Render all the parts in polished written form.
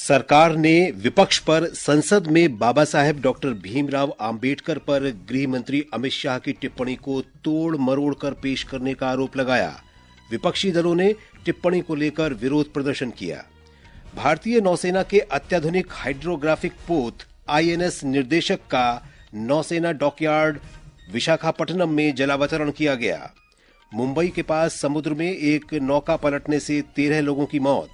सरकार ने विपक्ष पर संसद में बाबा साहेब डॉक्टर भीमराव आंबेडकर पर गृह मंत्री अमित शाह की टिप्पणी को तोड़ मरोड़ कर पेश करने का आरोप लगाया। विपक्षी दलों ने टिप्पणी को लेकर विरोध प्रदर्शन किया। भारतीय नौसेना के अत्याधुनिक हाइड्रोग्राफिक पोत आईएनएस निर्देशक का नौसेना डॉकयार्ड विशाखापट्टनम में जलावतरण किया गया। मुंबई के पास समुद्र में एक नौका पलटने से 13 लोगों की मौत।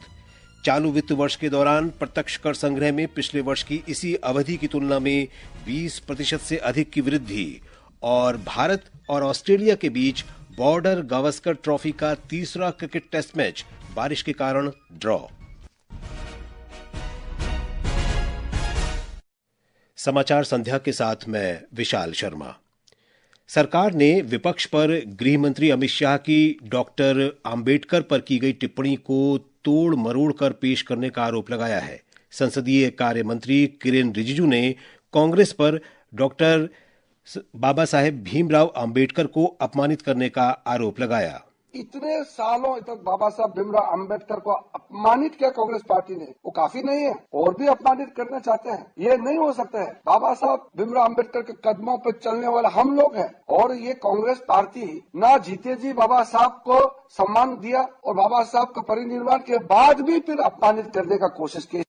चालू वित्त वर्ष के दौरान प्रत्यक्ष कर संग्रह में पिछले वर्ष की इसी अवधि की तुलना में 20% से अधिक की वृद्धि। और भारत और ऑस्ट्रेलिया के बीच बॉर्डर गावस्कर ट्रॉफी का तीसरा क्रिकेट टेस्ट मैच बारिश के कारण ड्रॉ। समाचार संध्या के साथ मैं विशाल शर्मा। सरकार ने विपक्ष पर गृह मंत्री अमित शाह की डॉक्टर आंबेडकर पर की गई टिप्पणी को तोड़ मरोड़ कर पेश करने का आरोप लगाया है। संसदीय कार्य मंत्री किरेन रिजिजू ने कांग्रेस पर डॉक्टर बाबा साहेब भीमराव आंबेडकर को अपमानित करने का आरोप लगाया। इतने सालों तक बाबा साहब भीमराव अम्बेडकर को अपमानित किया कांग्रेस पार्टी ने, वो काफी नहीं है, और भी अपमानित करना चाहते हैं। ये नहीं हो सकता है। बाबा साहब भीमराव अम्बेडकर के कदमों पर चलने वाले हम लोग हैं, और ये कांग्रेस पार्टी ना जीते जी बाबा साहब को सम्मान दिया और बाबा साहब का परिनिर्वाण के बाद भी फिर अपमानित करने का कोशिश की।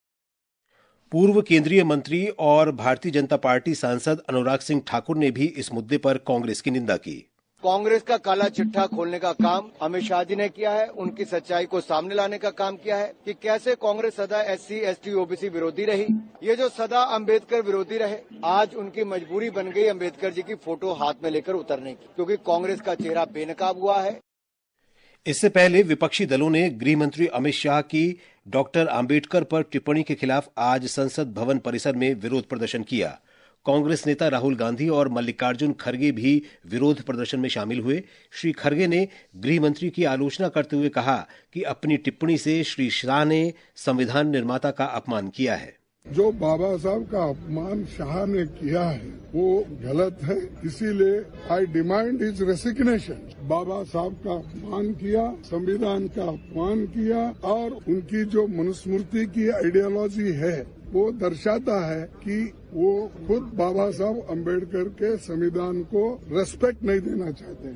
पूर्व केंद्रीय मंत्री और भारतीय जनता पार्टी सांसद अनुराग सिंह ठाकुर ने भी इस मुद्दे पर कांग्रेस की निंदा की। कांग्रेस का काला चिट्ठा खोलने का काम अमित शाह जी ने किया है। उनकी सच्चाई को सामने लाने का काम किया है कि कैसे कांग्रेस सदा एससी, एसटी, ओबीसी विरोधी रही। ये जो सदा अंबेडकर विरोधी रहे, आज उनकी मजबूरी बन गई अंबेडकर जी की फोटो हाथ में लेकर उतरने की, क्योंकि कांग्रेस का चेहरा बेनकाब हुआ है। इससे पहले विपक्षी दलों ने गृह मंत्री अमित शाह की डॉक्टर आंबेडकर पर टिप्पणी के खिलाफ आज संसद भवन परिसर में विरोध प्रदर्शन किया। कांग्रेस नेता राहुल गांधी और मल्लिकार्जुन खड़गे भी विरोध प्रदर्शन में शामिल हुए। श्री खड़गे ने गृह मंत्री की आलोचना करते हुए कहा कि अपनी टिप्पणी से श्री शाह ने संविधान निर्माता का अपमान किया है। जो बाबा साहब का अपमान शाह ने किया है वो गलत है, इसीलिए आई डिमांड हिज रेसिग्नेशन। बाबा साहब का अपमान किया, संविधान का अपमान किया, और उनकी जो मनुस्मृति की आइडियोलॉजी है वो दर्शाता है कि वो खुद बाबा साहब अम्बेडकर के संविधान को रेस्पेक्ट नहीं देना चाहते।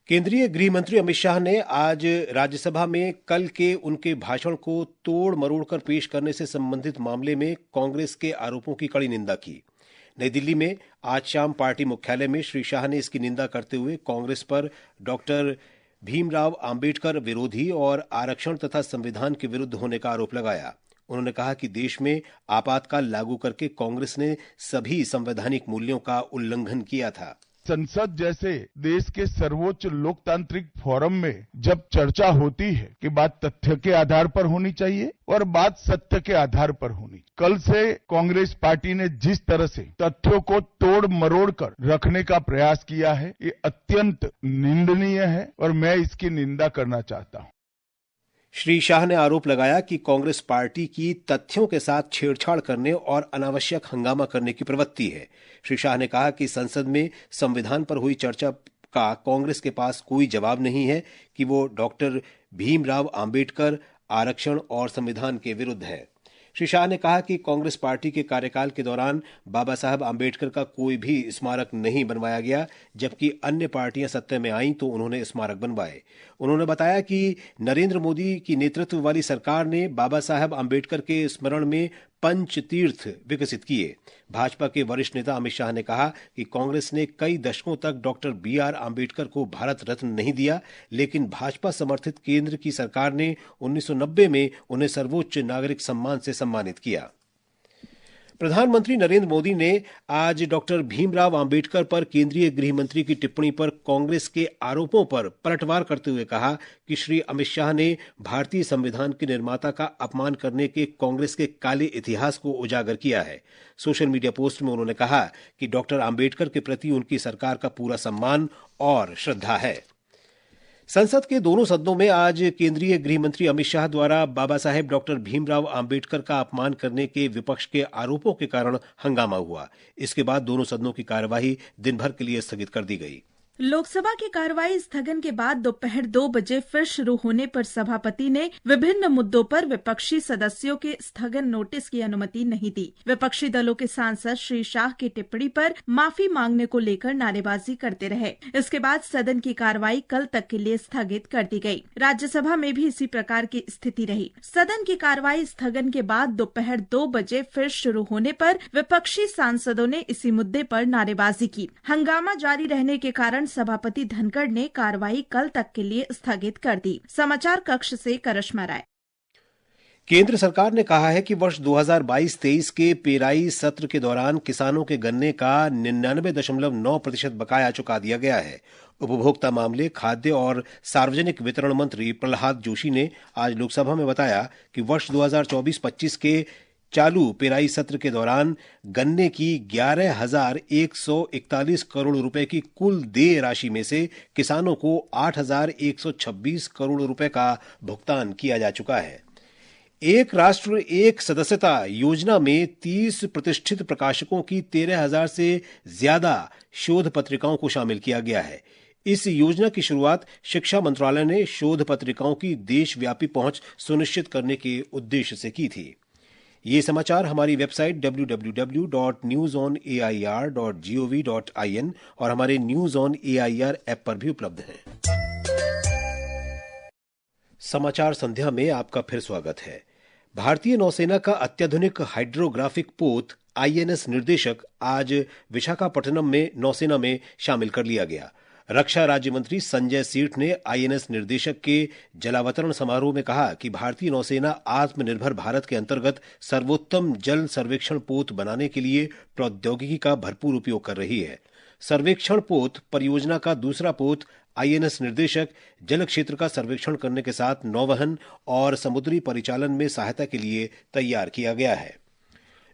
केंद्रीय गृह मंत्री अमित शाह ने आज राज्यसभा में कल के उनके भाषण को तोड़ मरोड़ कर पेश करने से संबंधित मामले में कांग्रेस के आरोपों की कड़ी निंदा की। नई दिल्ली में आज शाम पार्टी मुख्यालय में श्री शाह ने इसकी निंदा करते हुए कांग्रेस पर डॉक्टर भीमराव आंबेडकर विरोधी और आरक्षण तथा संविधान के विरुद्ध होने का आरोप लगाया। उन्होंने कहा कि देश में आपातकाल लागू करके कांग्रेस ने सभी संवैधानिक मूल्यों का उल्लंघन किया था। संसद जैसे देश के सर्वोच्च लोकतांत्रिक फोरम में जब चर्चा होती है कि बात तथ्य के आधार पर होनी चाहिए और बात सत्य के आधार पर होनी। कल से कांग्रेस पार्टी ने जिस तरह से तथ्यों को तोड़ मरोड़ कर रखने का प्रयास किया है, ये अत्यंत निंदनीय है और मैं इसकी निंदा करना चाहता हूं। श्री शाह ने आरोप लगाया कि कांग्रेस पार्टी की तथ्यों के साथ छेड़छाड़ करने और अनावश्यक हंगामा करने की प्रवृत्ति है। श्री शाह ने कहा कि संसद में संविधान पर हुई चर्चा का कांग्रेस के पास कोई जवाब नहीं है कि वो डॉक्टर भीमराव आंबेडकर, आरक्षण और संविधान के विरुद्ध है। श्री शाह ने कहा कि कांग्रेस पार्टी के कार्यकाल के दौरान बाबा साहब आंबेडकर का कोई भी स्मारक नहीं बनवाया गया, जबकि अन्य पार्टियां सत्ता में आईं तो उन्होंने स्मारक बनवाए। उन्होंने बताया कि नरेंद्र मोदी की नेतृत्व वाली सरकार ने बाबा साहब आंबेडकर के स्मरण में पंच तीर्थ विकसित किए। भाजपा के वरिष्ठ नेता अमित शाह ने कहा कि कांग्रेस ने कई दशकों तक डॉक्टर BR आंबेडकर को भारत रत्न नहीं दिया, लेकिन भाजपा समर्थित केंद्र की सरकार ने 1990 में उन्हें सर्वोच्च नागरिक सम्मान से सम्मानित किया। प्रधानमंत्री नरेंद्र मोदी ने आज डॉक्टर भीमराव आंबेडकर पर केंद्रीय गृह मंत्री की टिप्पणी पर कांग्रेस के आरोपों पर पलटवार करते हुए कहा कि श्री अमित शाह ने भारतीय संविधान के निर्माता का अपमान करने के कांग्रेस के काले इतिहास को उजागर किया है। सोशल मीडिया पोस्ट में उन्होंने कहा कि डॉक्टर आंबेडकर के प्रति उनकी सरकार का पूरा सम्मान और श्रद्धा है। संसद के दोनों सदनों में आज केंद्रीय गृह मंत्री अमित शाह द्वारा बाबा साहेब डॉक्टर भीमराव आंबेडकर का अपमान करने के विपक्ष के आरोपों के कारण हंगामा हुआ। इसके बाद दोनों सदनों की कार्यवाही दिन भर के लिए स्थगित कर दी गई। लोकसभा की कार्रवाई स्थगन के बाद दोपहर 2 बजे फिर शुरू होने पर सभापति ने विभिन्न मुद्दों पर विपक्षी सदस्यों के स्थगन नोटिस की अनुमति नहीं दी। विपक्षी दलों के सांसद श्री शाह की टिप्पणी पर माफी मांगने को लेकर नारेबाजी करते रहे। इसके बाद सदन की कार्रवाई कल तक के लिए स्थगित कर दी गई। राज्यसभा में भी इसी प्रकार की स्थिति रही। सदन की कार्रवाई स्थगन के बाद दोपहर 2 बजे फिर शुरू होने पर विपक्षी सांसदों ने इसी मुद्दे पर नारेबाजी की। हंगामा जारी रहने के कारण सभापति धनखड़ ने कार्रवाई कल तक के लिए स्थगित कर दी। समाचार कक्ष से करिश्मा राय। केंद्र सरकार ने कहा है कि वर्ष 2022-23 के पेराई सत्र के दौरान किसानों के गन्ने का 99.9% बकाया चुका दिया गया है। उपभोक्ता मामले, खाद्य और सार्वजनिक वितरण मंत्री प्रहलाद जोशी ने आज लोकसभा में बताया कि वर्ष 2024-25 के चालू पेराई सत्र के दौरान गन्ने की 11,141 करोड़ रुपए की कुल देय राशि में से किसानों को 8,126 करोड़ रुपए का भुगतान किया जा चुका है। एक राष्ट्र एक सदस्यता योजना में 30 प्रतिष्ठित प्रकाशकों की 13,000 से ज्यादा शोध पत्रिकाओं को शामिल किया गया है। इस योजना की शुरुआत शिक्षा मंत्रालय ने शोध पत्रिकाओं की देशव्यापी पहुंच सुनिश्चित करने के उद्देश्य से की थी। ये समाचार हमारी वेबसाइट www.newsonair.gov.in और हमारे न्यूज ऑन एआईआर ऐप पर भी उपलब्ध हैं। समाचार संध्या में आपका फिर स्वागत है। भारतीय नौसेना का अत्याधुनिक हाइड्रोग्राफिक पोत आईएनएस निर्देशक आज विशाखापट्टनम में नौसेना में शामिल कर लिया गया। रक्षा राज्य मंत्री संजय सेठ ने आईएनएस निर्देशक के जलावतरण समारोह में कहा कि भारतीय नौसेना आत्मनिर्भर भारत के अंतर्गत सर्वोत्तम जल सर्वेक्षण पोत बनाने के लिए प्रौद्योगिकी का भरपूर उपयोग कर रही है। सर्वेक्षण पोत परियोजना का दूसरा पोत आईएनएस निर्देशक जल क्षेत्र का सर्वेक्षण करने के साथ नौवहन और समुद्री परिचालन में सहायता के लिए तैयार किया गया है।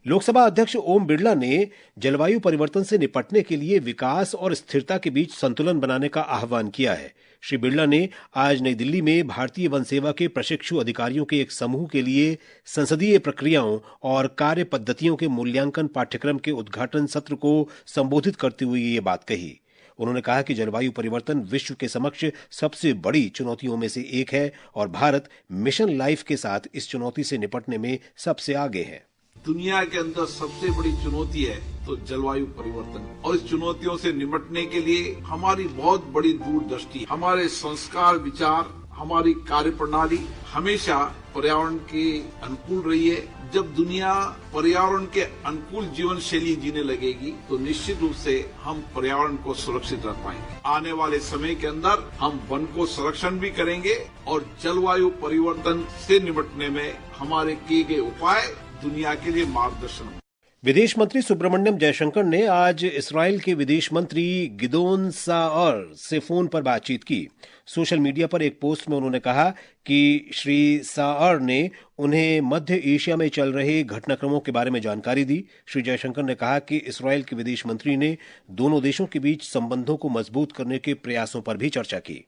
लोकसभा अध्यक्ष ओम बिरला ने जलवायु परिवर्तन से निपटने के लिए विकास और स्थिरता के बीच संतुलन बनाने का आह्वान किया है। श्री बिरला ने आज नई दिल्ली में भारतीय वन सेवा के प्रशिक्षु अधिकारियों के एक समूह के लिए संसदीय प्रक्रियाओं और कार्य पद्धतियों के मूल्यांकन पाठ्यक्रम के उद्घाटन सत्र को संबोधित करते हुए ये बात कही। उन्होंने कहा कि जलवायु परिवर्तन विश्व के समक्ष सबसे बड़ी चुनौतियों में से एक है और भारत मिशन लाइफ के साथ इस चुनौती से निपटने में सबसे आगे है। दुनिया के अंदर सबसे बड़ी चुनौती है तो जलवायु परिवर्तन, और इस चुनौतियों से निपटने के लिए हमारी बहुत बड़ी दूरदृष्टि, हमारे संस्कार, विचार, हमारी कार्यप्रणाली हमेशा पर्यावरण के अनुकूल रही है। जब दुनिया पर्यावरण के अनुकूल जीवन शैली जीने लगेगी तो निश्चित रूप से हम पर्यावरण को सुरक्षित रख पाएंगे। आने वाले समय के अंदर हम वन को संरक्षण भी करेंगे और जलवायु परिवर्तन से निपटने में हमारे किए गए उपाय दुनिया के लिए मार्गदर्शन। विदेश मंत्री सुब्रमण्यम जयशंकर ने आज इस्राएल के विदेश मंत्री गिदोन साअर से फोन पर बातचीत की। सोशल मीडिया पर एक पोस्ट में उन्होंने कहा कि श्री साअर ने उन्हें मध्य एशिया में चल रहे घटनाक्रमों के बारे में जानकारी दी। श्री जयशंकर ने कहा कि इस्राएल के विदेश मंत्री ने दोनों देशों के बीच संबंधों को मजबूत करने के प्रयासों पर भी चर्चा की।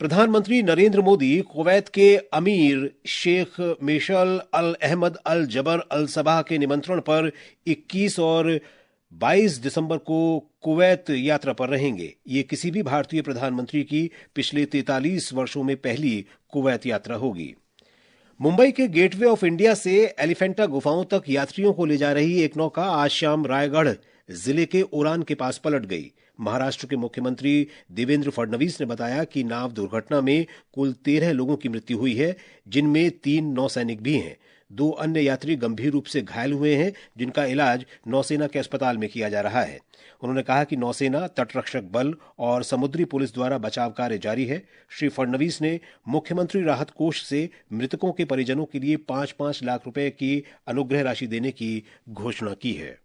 प्रधानमंत्री नरेंद्र मोदी कुवैत के अमीर शेख मेशल अल अहमद अल जबर अल सबाह के निमंत्रण पर 21 और 22 दिसंबर को कुवैत यात्रा पर रहेंगे। ये किसी भी भारतीय प्रधानमंत्री की पिछले 43 वर्षों में पहली कुवैत यात्रा होगी। मुंबई के गेटवे ऑफ इंडिया से एलिफेंटा गुफाओं तक यात्रियों को ले जा रही एक नौका आज शाम रायगढ़ जिले के उरान के पास पलट गई। महाराष्ट्र के मुख्यमंत्री देवेंद्र फडणवीस ने बताया कि नाव दुर्घटना में कुल 13 लोगों की मृत्यु हुई है, जिनमें 3 नौसैनिक भी हैं। 2 अन्य यात्री गंभीर रूप से घायल हुए हैं, जिनका इलाज नौसेना के अस्पताल में किया जा रहा है। उन्होंने कहा कि नौसेना, तटरक्षक बल और समुद्री पुलिस द्वारा बचाव कार्य जारी है। श्री फडणवीस ने मुख्यमंत्री राहत कोष से मृतकों के परिजनों के लिए 5-5 लाख रुपए की अनुग्रह राशि देने की घोषणा की है।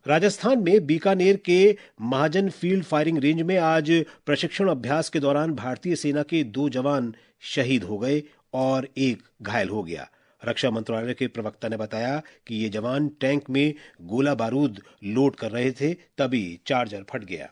राजस्थान में बीकानेर के महाजन फील्ड फायरिंग रेंज में आज प्रशिक्षण अभ्यास के दौरान भारतीय सेना के 2 जवान शहीद हो गए और 1 घायल हो गया। रक्षा मंत्रालय के प्रवक्ता ने बताया कि ये जवान टैंक में गोला बारूद लोड कर रहे थे, तभी चार्जर फट गया।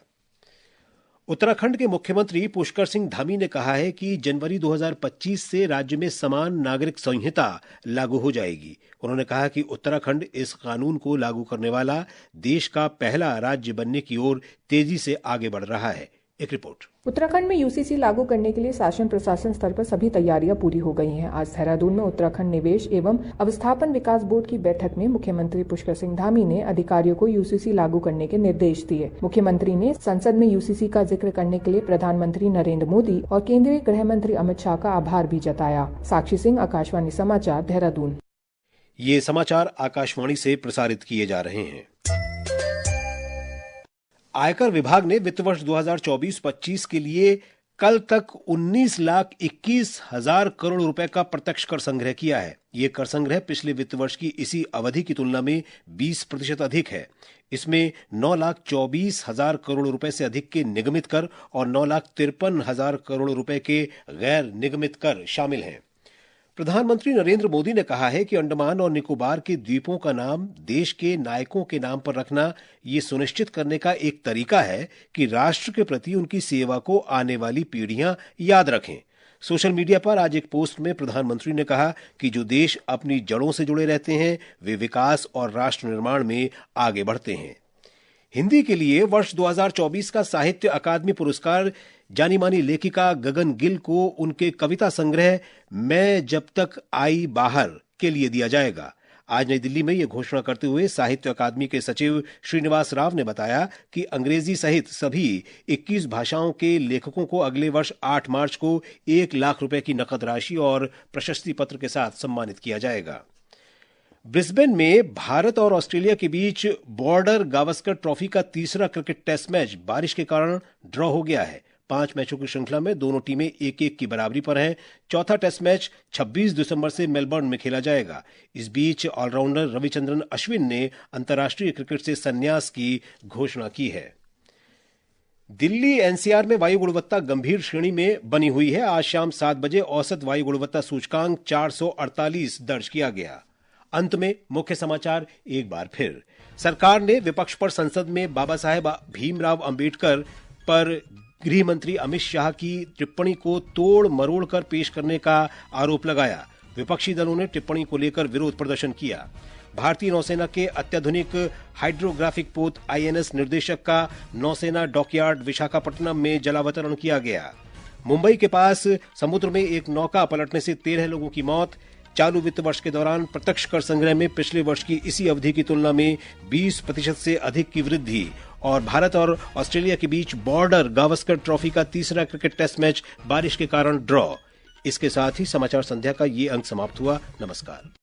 उत्तराखंड के मुख्यमंत्री पुष्कर सिंह धामी ने कहा है कि जनवरी 2025 से राज्य में समान नागरिक संहिता लागू हो जाएगी। उन्होंने कहा कि उत्तराखंड इस कानून को लागू करने वाला देश का पहला राज्य बनने की ओर तेजी से आगे बढ़ रहा है। एक रिपोर्ट। उत्तराखंड में यूसीसी लागू करने के लिए शासन प्रशासन स्तर पर सभी तैयारियां पूरी हो गई हैं। आज देहरादून में उत्तराखंड निवेश एवं अवस्थापन विकास बोर्ड की बैठक में मुख्यमंत्री पुष्कर सिंह धामी ने अधिकारियों को यूसीसी लागू करने के निर्देश दिए। मुख्यमंत्री ने संसद में यूसीसी का जिक्र करने के लिए प्रधानमंत्री नरेंद्र मोदी और केंद्रीय गृह मंत्री अमित शाह का आभार भी जताया। साक्षी सिंह, आकाशवाणी समाचार, देहरादून। ये समाचार आकाशवाणी से प्रसारित किए जा रहे हैं। आयकर विभाग ने वित्त वर्ष 2024-25 के लिए कल तक 19,21,000 करोड़ रुपए का प्रत्यक्ष कर संग्रह किया है। ये कर संग्रह पिछले वित्त वर्ष की इसी अवधि की तुलना में 20% अधिक है। इसमें 9,24,000 करोड़ रुपए से अधिक के निगमित कर और 9,53,000 करोड़ रुपए के गैर निगमित कर शामिल हैं। प्रधानमंत्री नरेंद्र मोदी ने कहा है कि अंडमान और निकोबार के द्वीपों का नाम देश के नायकों के नाम पर रखना ये सुनिश्चित करने का एक तरीका है कि राष्ट्र के प्रति उनकी सेवा को आने वाली पीढ़ियां याद रखें। सोशल मीडिया पर आज एक पोस्ट में प्रधानमंत्री ने कहा कि जो देश अपनी जड़ों से जुड़े रहते हैं वे विकास और राष्ट्र निर्माण में आगे बढ़ते हैं। हिंदी के लिए वर्ष 2024 का साहित्य अकादमी पुरस्कार जानी मानी लेखिका गगन गिल को उनके कविता संग्रह मैं जब तक आई बाहर के लिए दिया जाएगा। आज नई दिल्ली में यह घोषणा करते हुए साहित्य अकादमी के सचिव श्रीनिवास राव ने बताया कि अंग्रेजी सहित सभी 21 भाषाओं के लेखकों को अगले वर्ष 8 मार्च को 1 लाख रुपए की नकद राशि और प्रशस्ति पत्र के साथ सम्मानित किया जाएगा। ब्रिस्बेन में भारत और ऑस्ट्रेलिया के बीच बॉर्डर गावस्कर ट्रॉफी का तीसरा क्रिकेट टेस्ट मैच बारिश के कारण ड्रॉ हो गया है। 5 मैचों की श्रृंखला में दोनों टीमें 1-1 की बराबरी पर हैं। चौथा टेस्ट मैच 26 दिसंबर से मेलबर्न में खेला जाएगा। इस बीच ऑलराउंडर रविचंद्रन अश्विन ने अंतर्राष्ट्रीय क्रिकेट से संन्यास की घोषणा की है। दिल्ली एनसीआर में वायु गुणवत्ता गंभीर श्रेणी में बनी हुई है। आज शाम 7 बजे औसत वायु गुणवत्ता सूचकांक 448 दर्ज किया गया। अंत में मुख्य समाचार एक बार फिर। सरकार ने विपक्ष पर संसद में बाबा साहेब भीमराव अंबेडकर पर गृह मंत्री अमित शाह की टिप्पणी को तोड़ मरोड़ कर पेश करने का आरोप लगाया। विपक्षी दलों ने टिप्पणी को लेकर विरोध प्रदर्शन किया। भारतीय नौसेना के अत्याधुनिक हाइड्रोग्राफिक पोत आईएनएस निर्देशक का नौसेना डॉकयार्ड विशाखापट्टनम में जलावतरण किया गया। मुंबई के पास समुद्र में एक नौका पलटने से 13 लोगों की मौत। चालू वित्त वर्ष के दौरान प्रत्यक्ष कर संग्रह में पिछले वर्ष की इसी अवधि की तुलना में 20% से अधिक की वृद्धि। और भारत और ऑस्ट्रेलिया के बीच बॉर्डर गावस्कर ट्रॉफी का तीसरा क्रिकेट टेस्ट मैच बारिश के कारण ड्रॉ। इसके साथ ही समाचार संध्या का ये अंक समाप्त हुआ। नमस्कार।